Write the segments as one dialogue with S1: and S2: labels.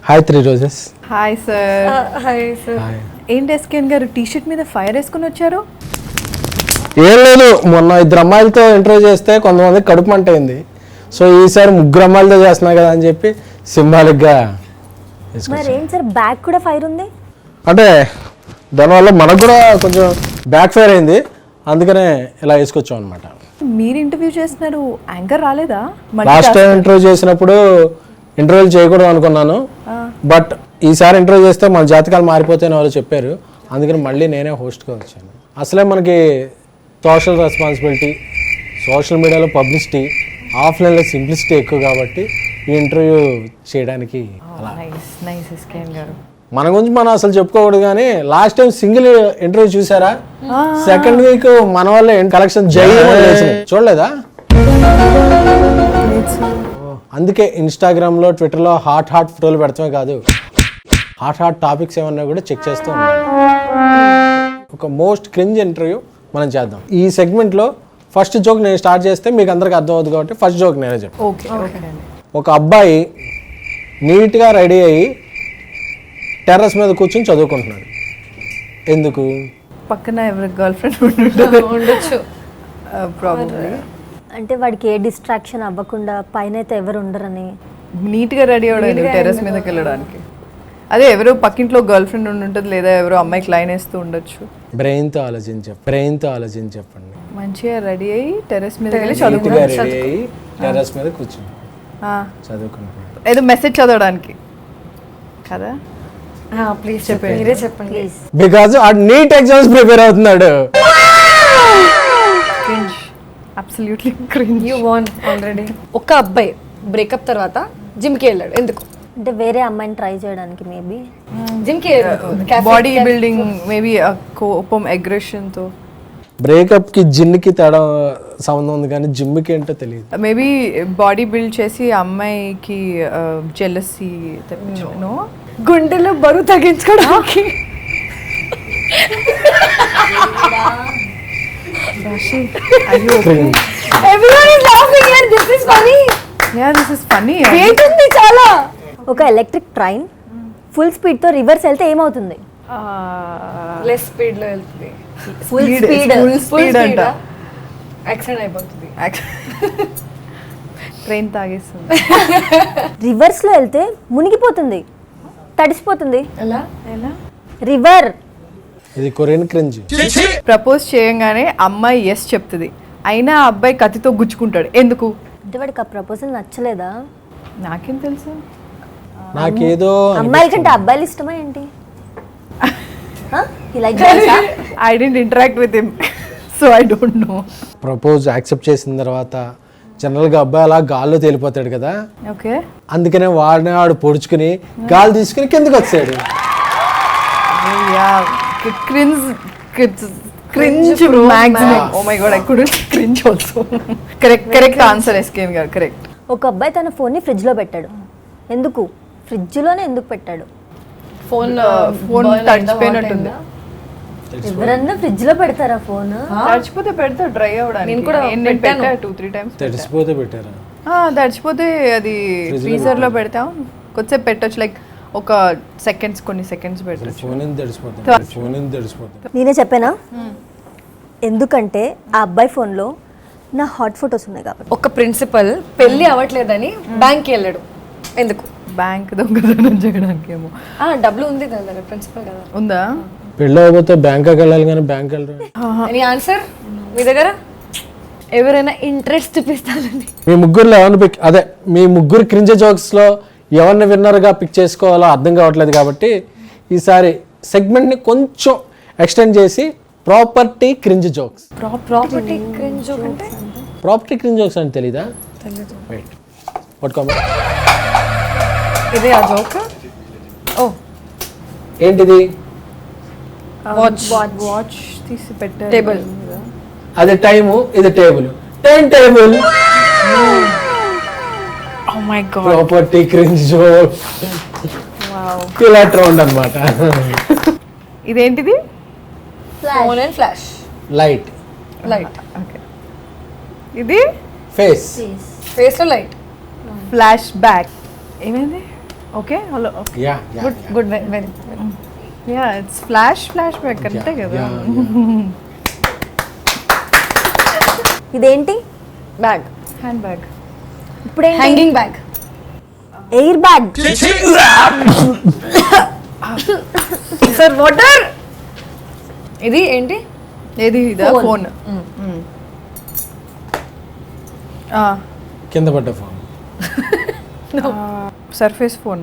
S1: Hi 3 roses.
S2: Hi sir.
S3: Hi sir.
S2: ఏంటి ఎస్కేన్ గారు T-shirt మీద ఫైర్ వేసుకుని వచ్చారు?
S1: ఏం లేదు, మొన్న 2 అమ్మాయిలతో ఇంటర్వ్యూ చేస్తే కొంతమంది కడుపు మంట అయింది. సో ఈసారి 3 అమ్మాయిలతో చేస్తున్నా కదా అని చెప్పి సింబాలిక్గా
S3: మరి ఏం సార్ బ్యాక్ కూడా ఫైర్ ఉంది
S1: అంటే దానివల్ల మనకు కూడా కొంచెం బ్యాక్ ఫైర్ అయింది, అందుకనే ఇలా వేసుకొచ్చాం అనమాట.
S2: మీరు ఇంటర్వ్యూ చేస్తున్నారు, యాంకర్ రాలేదా?
S1: లాస్ట్ టైం ఇంటర్వ్యూ చేసినప్పుడు ఇంటర్వ్యూలు చేయకూడదు అనుకున్నాను, బట్ ఈసారి ఇంటర్వ్యూ చేస్తే మన జాతకాలు మారిపోతాయని వాళ్ళు చెప్పారు, అందుకని మళ్ళీ నేనే హోస్ట్గా వచ్చాను. అసలే మనకి సోషల్ రెస్పాన్సిబిలిటీ, సోషల్ మీడియాలో పబ్లిసిటీ, ఆఫ్లైన్లో సింప్లిసిటీ ఎక్కువ కాబట్టి ఈ ఇంటర్వ్యూ చేయడానికి అలా.
S2: నైస్ ఎస్కేన్ గారు.
S1: మన గురించి మనం అసలు చెప్పుకోకూడదు, కానీ లాస్ట్ టైం సింగిల్ ఇంటర్వ్యూ చూసారా? సెకండ్ వీక్ మన వల్ల కలెక్షన్ చూడలేదా? అందుకే ఇన్స్టాగ్రామ్లో ట్విట్టర్లో హాట్ ఫోటోలు పెడతామే కాదు, హాట్ టాపిక్స్ ఏమన్నా కూడా చెక్ చేస్తూ ఉండాలి. ఒక మోస్ట్ క్రింజ్ ఇంటర్వ్యూ మనం చేద్దాం. ఈ సెగ్మెంట్లో ఫస్ట్ జోక్ నేను స్టార్ట్ చేస్తే మీకు అందరికి అర్థం అవుతుంది కాబట్టి ఫస్ట్ జోక్ నేనే చెప్తాను.
S2: ఓకే.
S1: ఒక అబ్బాయి నీట్గా రెడీ అయ్యి టెర్రస్ మీద కూర్చొని చదువుకుంటున్నాడు. ఎందుకు?
S2: పక్కన ఎవరి గర్ల్ ఫ్రెండ్ ఉండొచ్చు ప్రాబ్లీ.
S3: అంటే వాడికి ఏ డిస్ట్రాక్షన్ అవ్వకుండా పైన అయితే ఎవరు ఉండరని
S2: నీట్గా రెడీ అవ్వడం టెర్రస్ మీదకి వెళ్ళడానికి. అదే ఎవరో పక్కింట్లో గర్ల్ ఫ్రెండ్ ఉంటుంది, లేదా ఎవరో అమ్మాయికి లైన్ వేస్తూ ఉండొచ్చు.
S1: బ్రెయిన్తో ఆలోచించి చెప్పండి.
S2: మంచిగా రెడీ అయ్యి టెర్రస్ మీద వెళ్ళి
S1: టెర్రస్ మీద కూర్చొని చదువుకుంటున్నాడు.
S2: ఏదో మెసేజ్ చదవడానికి కదా?
S3: ప్లీజ్ చెప్పండి, మీరే చెప్పండి.
S1: బికాజ్ ఆ నీట్ ఎగ్జామ్స్ ప్రిపేర్ అవుతున్నాడు.
S2: Absolutely cringe.
S4: You want already. ఒక అబ్బాయి బ్రేకప్ తర్వాత జిమ్కి వెళ్ళాడు. ఎందుకు?
S3: అంటే వేరే అమ్మాయిని ట్రై చేయడానికి. మేబీ
S4: జిమ్కి
S2: బాడీ బిల్డింగ్, మేబీ కోపం, అగ్రెషన్తో.
S1: బ్రేకప్ కి జిమ్కి తేడా సంబంధం ఉంది, కానీ జిమ్కి ఏంటో తెలియదు.
S2: మేబీ బాడీ బిల్డ్ చేసి అమ్మాయికి జెలసీ తెప్పించను,
S4: గుండెలో బరువు తగ్గించుకోవడానికి. Everyone is laughing here. This is funny.
S2: Yeah, this is funny.
S4: Great ఉంది చాలా.
S3: ఒక ఎలక్ట్రిక్ ట్రైన్ ఫుల్ స్పీడ్ తో రివర్స్ వెళ్తే ఏమవుతుంది?
S4: లెస్ స్పీడ్ లో వెళ్తుంది.
S3: ఫుల్
S2: స్పీడ్ అంట.
S4: యాక్సిడెంట్ అయిపోతుంది.
S2: ట్రైన్ తాగేస్తుంది.
S3: రివర్స్ లో వెళ్తే మునిగిపోతుంది, తడిసిపోతుంది.
S4: ఎలా?
S3: రివర్.
S1: ఇది కొరియన్ క్రింజ్.
S2: ప్రపోజ్ చేయంగానే అమ్మాయి ఎస్ చెప్తుంది, అయినా ఆ అబ్బాయి కత్తితో గుచ్చుకుంటాడు. ఎందుకు?
S3: అంటే వాడికి ఆ ప్రపోజల్ నచ్చలేదా?
S2: నాకేం తెలుసు.
S1: నాకేదో
S3: అమ్మాయిల కంటే అబ్బాయిలు ఇష్టమా ఏంటి?
S2: I didn't interact with him, so I don't know.
S1: Propose accept చేసిన తర్వాత జనరల్గా అబ్బాయి అలా గాల్లో తేలిపోతాడు కదా,
S2: ఓకే.
S1: అందుకనే వాడు పొడుచుకుని గాలి తీసుకుని కిందకి వచ్చాడు.
S2: Cringe maximum. Oh my god, I couldn't cringe also. Correct answer, SKN garu. Correct.
S3: ఒక అబ్బాయి తన ఫోన్ ని ఫ్రిడ్జ్ లో పెట్టాడు. ఎందుకు? ఫ్రిడ్జ్ లోనే ఎందుకు పెట్టాడు?
S2: ఫోన్ తడిచిపోయినట్టుంది.
S3: ఎవరన్నా ఫ్రిడ్జ్ లో పెడతారా ఫోన్?
S2: తడిచిపోతే పెడతా డ్రై అవడానికి.
S4: నేను కూడా పెట్టాను
S2: 2-3 times.
S1: తడిసిపోతే పెట్టారా?
S2: తడిచిపోతే అది ఫ్రీజర్ లో పెడతాం, కొద్దిసేపు పెట్టొచ్చు, లైక్ ఒక కొన్ని సెకండ్స్ పెట్టొచ్చు.
S1: ఫోన్ తడిసిపోతుంది.
S3: నేనే చెప్పానా? ఎందుకంటే ఆ అబ్బాయి ఫోన్ లో నా హాట్ ఫొటోస్ ఉన్నాయి కాబట్టి.
S4: ఒక ప్రిన్సిపల్ పెళ్లి అవ్వట్లేదని బ్యాంక్కి వెళ్ళాడు. ఎందుకు?
S2: బ్యాంక్ దొంగతనం చేయడానికి ఏమో.
S4: డబ్బులు ఉంది కదా ప్రిన్సిపల్ కదా.
S2: ఉందా?
S1: పెళ్ళి అయిపోతే బ్యాంకాక్ వెళ్ళాలి, కానీ బ్యాంక్ వెళ్ళరు.
S4: ఎనీ ఆన్సర్ మీ దగ్గర? ఎవరైనా ఇంట్రెస్ట్ చూపిస్తారని.
S1: మీ ముగ్గురులో ఎవరిని పిక్, అదే మీ ముగ్గురు క్రింజ్ జోక్స్ లో ఎవరిని విన్నర్గా పిక్ చేసుకోవాలో అర్థం కావట్లేదు, కాబట్టి ఈసారి సెగ్మెంట్ని కొంచెం ఎక్స్టెండ్ చేసి property cringe jokes.
S4: Property cringe joke అంటే?
S1: ప్రాపర్టీ క్రింజ్ జోక్స్ అని తెలీదా? వెయిట్ పట్టుకోమా.
S4: ఇదే ఆ జోక్. ఓ
S1: ఏంటిది?
S2: వాచ్ తీసి పెట్టారు.
S4: టేబుల్.
S1: అది టైము, ఇది table. Table.
S2: Oh my god.
S1: Property cringe joke.
S2: Wow.
S1: Killer round అన్నమాట.
S2: ఇదేంటిది?
S4: Phone and flash
S1: light.
S2: Okay. ఇది
S1: ఫేస్.
S4: ఫేస్ లో లైట్.
S2: Flash back. ఏమైంది? Okay hello
S1: yeah
S4: good good very
S2: yeah it's flash back అంతే కదా.
S3: ఇదేంటి?
S4: Bag,
S2: hand bag.
S3: ఇప్పుడు
S4: hanging bag,
S3: air bag.
S4: Sir water. ఇది ఏంటి?
S2: ఏది ఇదా? ఫోన్.
S1: కింద పడ్డ phone.
S2: Surface phone.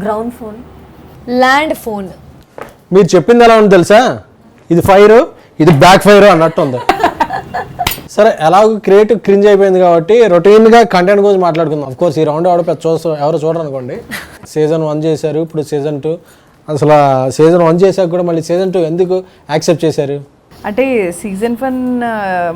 S3: Ground phone.
S4: Land phone.
S1: మీరు చెప్పింది ఎలా ఉంది తెలుసా? ఇది ఫైర్, ఇది బ్యాక్ ఫైర్ అన్నట్టు ఉంది. సరే ఎలాగో క్రియేటివ్ క్రింజ్ అయిపోయింది కాబట్టి రొటీన్గా కంటెంట్ గురించి మాట్లాడుకుందాం. అఫ్ కోర్స్ ఈ రౌండ్ ఎవడో పెద్ద ఎవరు చూడరు అనుకోండి. సీజన్ 1 చేశారు, ఇప్పుడు సీజన్ 2. అసలు సీజన్ 1 చేశాక కూడా మళ్ళీ సీజన్ 2 ఎందుకు యాక్సెప్ట్ చేశారు?
S2: అంటే సీజన్ 1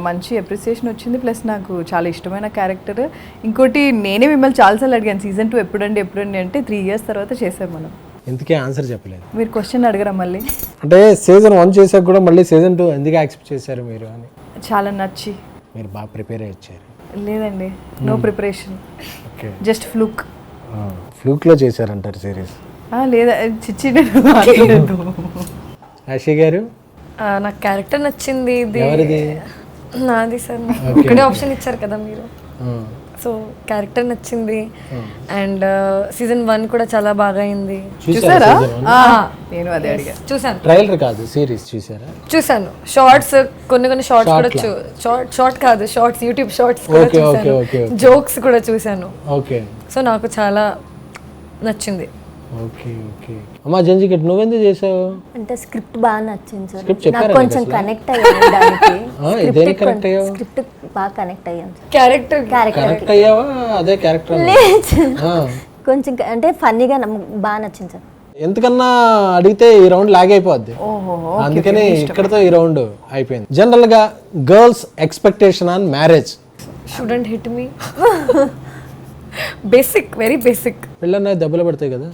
S2: మంచి అప్రిసియేషన్ వచ్చింది, ప్లస్ నాకు చాలా ఇష్టమైన క్యారెక్టర్. ఇంకోటి నేనే మిమ్మల్ని చాలాసార్లు అడిగాను సీజన్ 2 ఎప్పుడండి అంటే 3 years తర్వాత చేసాం మనం.
S1: ఎందుకే ఆన్సర్ చెప్పలేదు?
S2: మీరు క్వశ్చన్ అడగరా మళ్ళీ?
S1: అంటే సీజన్ 1 చేశాక కూడా మళ్ళీ సీజన్ 2 ఎందుకు యాక్సెప్ట్ చేశారు మీరు అని.
S2: చాలా నచ్చి.
S1: మీరు బాగా ప్రిపేర్ అయ్యి వచ్చారు?
S2: లేదండి, no preparation,
S1: okay.
S2: Just fluke.
S1: ఫ్లూక్లో చేశారంటారు సిరీస్?
S2: లేదా చిచ్చి నేను.
S1: ఆశీ గారు?
S4: నాకు క్యారెక్టర్ నచ్చింది. ఇది
S1: ఎవరిది?
S4: నాది సార్. ఒకటే ఆప్షన్ ఇచ్చారు కదా మీరు, సో క్యారెక్టర్ నచ్చింది. అండ్ సీజన్ 1 కూడా చాలా బాగా అయింది.
S2: చూసారా? నేను అదే అడిగా.
S4: చూసాను.
S1: ట్రైలర్ కాదు, సిరీస్ చూసారా?
S4: చూసాను. షార్ట్స్, కొన్ని షార్ట్స్ కూడా షార్ట్ కాదు, షార్ట్స్, యూట్యూబ్ షార్ట్స్ కూడా చూసాను. జోక్స్ కూడా చూసాను.
S1: ఓకే.
S4: సో నాకు చాలా నచ్చింది.
S1: Okay okay. అమ్మా జంజికెట్ నువ్వెందుకు చేసావు?
S3: అంటే స్క్రిప్ట్ బాగా నచ్చింది సార్.
S1: స్క్రిప్ట్ చెప్పారా?
S3: నాకు కొంచెం కనెక్ట్ అయ్యాను దానికి.
S1: దేనికి కనెక్ట్ అయ్యావు?
S3: స్క్రిప్ట్ బాగా కనెక్ట్ అయ్యాను సార్.
S4: క్యారెక్టర్
S1: కనెక్ట్ అయ్యావా? అదే క్యారెక్టర్
S3: కొంచెం అంటే ఫన్నీగా బాగా నచ్చింది సార్.
S1: ఎంతకన్నా అడిగితే ఈ రౌండ్ లాగ్ అయిపోద్ది, అందుకని ఇక్కడతో ఈ రౌండ్ అయిపోయింది. జనరల్ గా girls expectation on marriage.
S4: Student hit me. Basic, very basic.
S1: పెళ్ళన్నా దెబ్బలు పడతాయి కదా.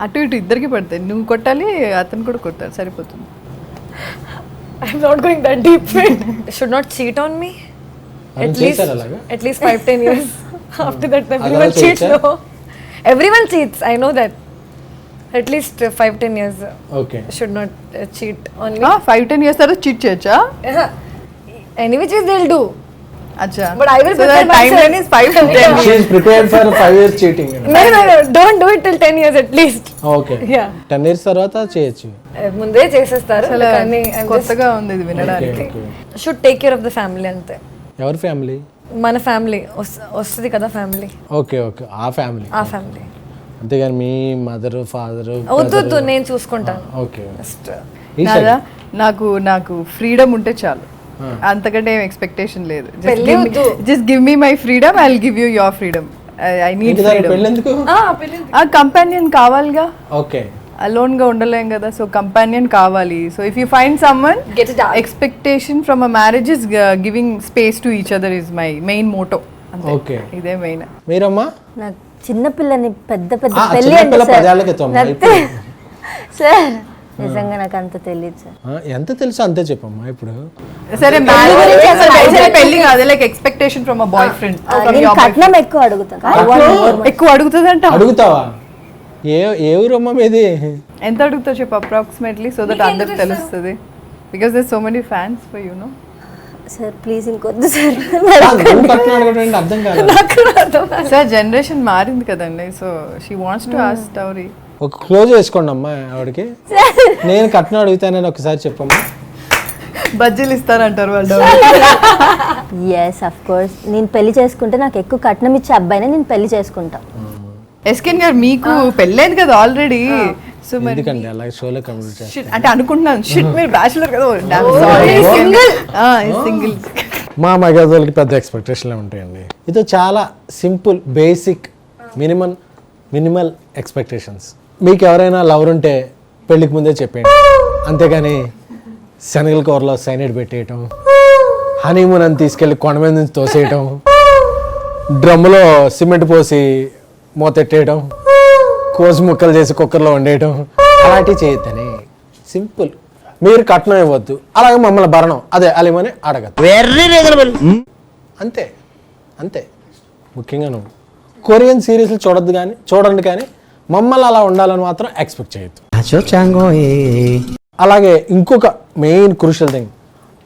S2: అటు ఇటు ఇద్దరికి పడతాయి, నువ్వు కొట్టాలి, అతను కూడా కొట్టాలి, సరిపోతుంది.
S4: I'm not going that deep. Should not cheat on me. At least 5-10 years. After that, everyone cheats. No, everyone cheats. I know that. At least 5-10 years.
S1: Okay.
S4: Should not cheat on me.
S2: 5-10 years తర్వాత cheat చేయొచ్చా?
S4: Any which is they'll do.
S2: అచ్చా.
S4: But I will prepare myself.
S2: Timeline is 5 to 10 years.
S1: She is prepared for 5 years cheating.
S4: No. Don't do it till 10 years at least.
S1: Okay.
S4: Yeah.
S1: 10 years తర్వాత చేయొచ్చు.
S4: ముందే చేసేస్తారు. కానీ
S2: కొత్తగా ఉంది ఇది వినడానికి.
S4: Should take care of the family అంతే.
S1: ఎవరి ఫ్యామిలీ?
S4: మన ఫ్యామిలీ వస్తుంది కదా, ఫ్యామిలీ.
S1: ఓకే ఓకే, ఆ ఫ్యామిలీ.
S4: ఆ ఫ్యామిలీ.
S1: అంతేగాని మీ మదర్ ఫాదర్
S4: వద్దు, నేను చూసుకుంటాను.
S1: ఓకే.
S2: నాకు ఫ్రీడమ్ ఉంటే చాలు, అంతకంటే ఏం ఎక్స్పెక్టేషన్ లేదు. Just give me my freedom, I will give you your freedom. I need freedom. ఆ కంపానియన్ కావాలిగా.
S1: ఓకే.
S2: అలోన్ గా ఉండలేం కదా, సో కంపానియన్ కావాలి. So if you find someone, expectation from a marriage is giving space to each other is my main motto.
S1: Okay,
S2: ఇదే main.
S1: మీరమ్మా?
S3: నాకు చిన్న పిల్లని పెద్ద పెళ్లి అంటే సార్ నిజంగా నాకు అంత తెలియదు సార్.
S1: ఎంత తెలుసో అంతే చెప్పమ్మా ఇప్పుడు.
S2: సరే పెళ్లి కాదు, like expectation from a boy friend.
S3: కట్నం ఎక్కువ అడుగుతాను.
S2: ఎక్కువ అడుగుతుందంట.
S1: అడుగుతావా? ఏ ఊరమ్మా మీది?
S2: ఎంత అడుగుతావు చెప్పు అప్రాక్సిమేట్లీ, సో దట్ అందరికి తెలుస్తుంది. Because there so many fans for you know.
S3: Sir please ఇంకొద్దు సార్.
S1: అర్థం కాదు
S2: సార్, జనరేషన్ మారింది కదండి, so she wants to ask dowry.
S1: ఒక క్లోజ్ చేసుకోండి అమ్మా ఆవిడకి. నేను కట్నం అడుగుతానని ఒకసారి చెప్పమ్మా.
S2: బజ్జీలు ఇస్తారంటారు వాళ్ళు.
S3: ఎస్ ఆఫ్ కోర్స్, నేను పెళ్లి చేసుకుంటే నాకు ఎక్కువ కట్నం ఇచ్చే అబ్బాయినే నేను పెళ్లి చేసుకుంటా.
S2: ఎస్కెన్ గారు మీకు పెళ్ళైంది కదా ఆల్రెడీ, సో మరి
S1: ఎందుకండి అలా షోలో కంప్లీట్ చేస్తారు
S2: అంటే అనుకుంటున్నాను. షిట్, మీరు బ్యాచులర్ కదా, సింగిల్.
S1: మా మగవాళ్ళకి పెద్ద ఎక్స్పెక్టేషన్లు ఉంటాయండి. ఇది చాలా సింపుల్, బేసిక్, మినిమల్ ఎక్స్పెక్టేషన్స్. మీకు ఎవరైనా లవర్ ఉంటే పెళ్ళికి ముందే చెప్పండి, అంతేగాని శనగల కూరలో సైనైడ్ పెట్టేయటం, హనీమూన్ అని తీసుకెళ్ళి కొండ మీద నుంచి తోసేయటం, డ్రమ్ములో సిమెంట్ పోసి మూతెట్టేయడం, కోసి ముక్కలు చేసి కుక్కర్లో వండేయటం, అలాంటివి చేయొద్దని. సింపుల్. మీరు కట్నం ఇవ్వద్దు, అలాగే మమ్మల్ని భరణం అదే అలిమని అడగద్దు. అంతే అంతే. ముఖ్యంగా నువ్వు కొరియన్ సిరీస్లు చూడండి కానీ మమ్మల్ని అలా ఉండాలని మాత్రం ఎక్స్పెక్ట్ చేయొద్దు. అలాగే ఇంకొక మెయిన్ క్రూషియల్ థింగ్,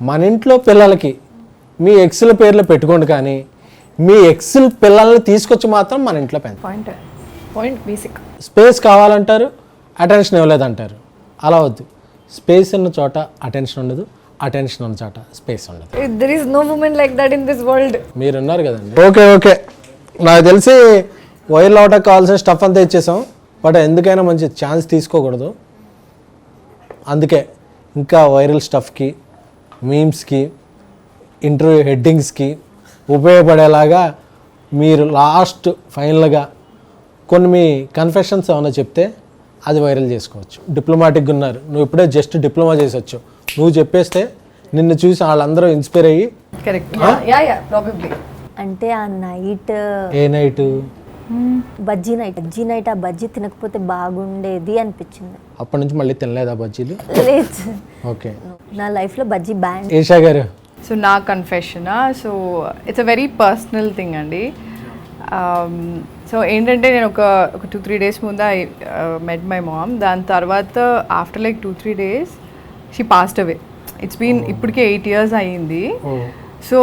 S1: మన ఇంట్లో పిల్లలకి మీ ఎక్స్ల పేర్లు పెట్టుకోండి కానీ మీ ఎక్స్ల పిల్లల్ని తీసుకొచ్చి మాత్రం మన ఇంట్లో పెంచండి.
S4: Point basic.
S1: స్పేస్ కావాలంటారు, అటెన్షన్ ఇవ్వలేదంటారు. అలా వద్దు. స్పేస్ ఉన్న చోట అటెన్షన్ ఉండదు, అటెన్షన్ ఉన్న చోట స్పేస్ ఉండదు.
S4: There is no woman like that in this world.
S1: మీరున్నారు కదండి. ఓకే నాకు తెలిసి వైరల్ అవటానికి కావాల్సిన స్టఫ్ అంతా ఇచ్చేసాం. బట్ ఎందుకైనా మంచి ఛాన్స్ తీసుకోకూడదు. అందుకే ఇంకా వైరల్ స్టఫ్కి, మీమ్స్కి, ఇంటర్వ్యూ హెడ్డింగ్స్కి ఉపయోగపడేలాగా మీరు లాస్ట్ ఫైనల్గా కొన్ని మీ కన్ఫెషన్స్ ఏమైనా చెప్తే అది వైరల్ చేసుకోవచ్చు. డిప్లొమాటిక్గా ఉన్నారు, నువ్వు ఇప్పుడే జస్ట్ డిప్లొమా చేసొచ్చు, నువ్వు చెప్పేస్తే నిన్ను చూసి వాళ్ళందరూ ఇన్స్పైర్ అయ్యి
S2: కరెక్ట్.
S4: Yeah, probably.
S3: అంటే ఆ నైట్
S1: ఏ నైట్
S3: బజ్జీ నైట్ ఆ బజ్జీ తినకపోతే బాగుండేది అనిపించింది.
S1: అప్పటి నుంచి మళ్ళీ తినలేదా బజ్జీలు?
S3: లేదు,
S1: ఓకే.
S3: నా లైఫ్లో బజ్జీ బ్యాన్.
S1: ఏషా గారు.
S2: సో నా కన్ఫెషనా, so it's a very personal thing అండి. సో ఏంటంటే నేను ఒక 2-3 days ముందు ఐ మెట్ మై మామ్. దాని తర్వాత after like 2-3 days she passed away. It's been ఇప్పటికే 8 years అయ్యింది. సో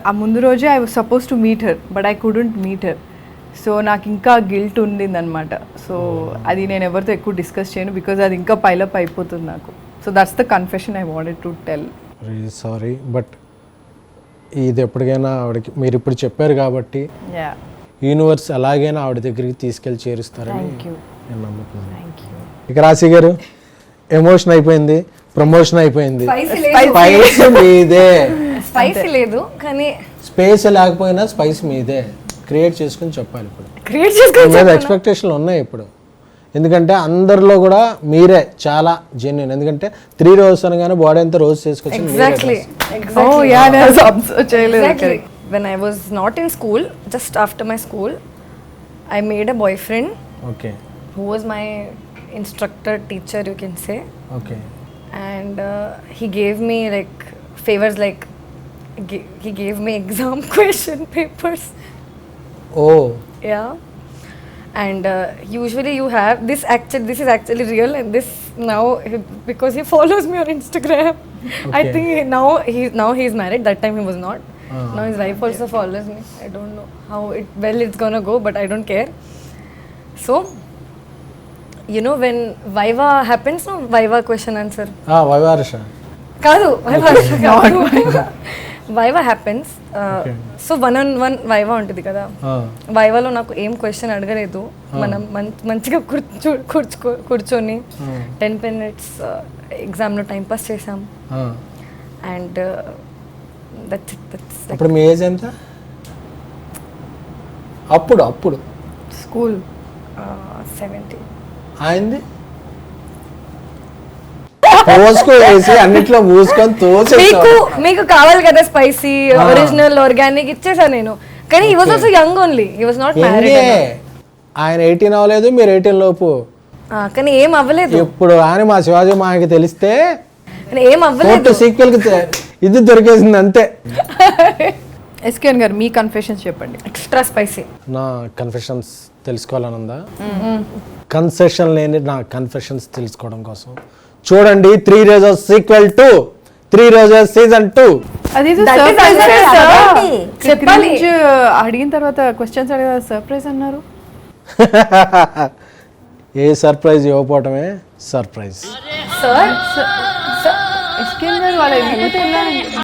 S2: ఆ ముందు రోజే I was supposed to meet her but I couldn't meet her. So నాకు ఇంకా గిల్ట్ ఉండింది అనమాట. సో అది నేను ఎవరితో ఎక్కువ డిస్కస్ చేయను బికాజ్ అది ఇంకా పైలప్ అయిపోతుంది నాకు. So that's the confession I wanted to tell.
S1: Sorry but ఇది ఎప్పటికైనా ఆవిడకి మీరు ఇప్పుడు చెప్పారు కాబట్టి
S2: యా,
S1: యూనివర్స్ అలాగైనా ఆవిడ దగ్గరికి తీసుకెళ్ళి చేరుస్తారని
S2: థ్యాంక్ యూ.
S1: నేను నమ్ముతున్నాను. ఇక రాశి గారు, ఎమోషన్ అయిపోయింది, ప్రమోషన్ అయిపోయింది, స్పైస్ మీదే.
S4: స్పైసీ లేదు కానీ
S1: స్పేస్ లేకపోయినా స్పైస్ మీదే. క్రియేట్ చేసుకుని చెప్పాలి. ఇప్పుడు
S4: క్రియేట్ చేసుకొని
S1: మీద ఎక్స్పెక్టేషన్లు ఉన్నాయి ఇప్పుడు. ఎందుకంటే అందరిలో కూడా మీరే చాలా జెన్యున్. ఎందుకంటే 3 రోజు అనగానే బాడీ అంతా రోజు చేసుకొచ్చి
S4: exactly.
S2: Oh yeah, నేను అబ్జర్వ్ చేయలేదు.
S4: Exactly. When I was not in school, just after my school, I made a boyfriend
S1: okay
S4: who was my instructor, teacher, you can say.
S1: Okay
S4: And he gave me like favors, like he gave me exam question papers.
S1: Oh
S4: Yeah. And usually you have this is actually real, and this now because he follows me on Instagram. I
S1: Okay.
S4: think now he's married. That time he was not. Now his wife also follows me. I don't know how it's gonna go, but I don't care. So you know when Viva happens, no, Viva question answer.
S1: వైవారష
S4: Kadu, Viva happens. So one-on-one Viva ఉంటుంది కదా. వైవాలో నాకు ఏం question అడగలేదు. మనం మంచిగా కూర్చొని 10 minutes ఎగ్జామ్లో time pass చేసాం. అండ్ దట్స్
S1: అప్పుడు మీ ఏజ్ ఎంత? అప్పుడు
S2: స్కూల్
S4: 17.
S1: ఆయనది పోసుకో వేసి అన్నిట్లో మూసుకొని
S4: మీకు కావాలి కదా స్పైసీ, ఒరిజినల్, ఆర్గానిక్ ఇచ్చేసా నేను. కానీ he was also young only, he was not married.
S1: ఆయన 18 అవ్వలేదు, మీరు 18 లోపు.
S4: కానీ ఏం అవ్వలేదు.
S1: ఇప్పుడు ఆయన మా శివాజీ మాకి తెలిస్తే
S4: ఏం అవ్వలేదు.
S1: సీక్వెల్ కి ఇది దొరికేసింది అంతే.
S2: ఎస్కేఎన్ గారు, మీ కన్ఫెషన్స్ చెప్పండి.
S4: Extra spicy.
S1: నా కన్ఫెషన్స్ తెలుసుకోవాలనుందా? కన్సెషన్ లేని నా కన్ఫెషన్స్ తెలుసుకోవడం కోసం చూడండి 3 Roses సీక్వెల్ 2, 3 Roses సీజన్ 2.
S2: అది చెప్పాలి. అడిగిన తర్వాత క్వశ్చన్స్ అడిగిన సర్ప్రైజ్ అన్నారు.
S1: ఏ సర్ప్రైజ్ ఇవ్వకపోవటమే సర్ప్రైజ్.
S4: సార్
S2: ఎస్కేఎన్ గారు వాళ్ళ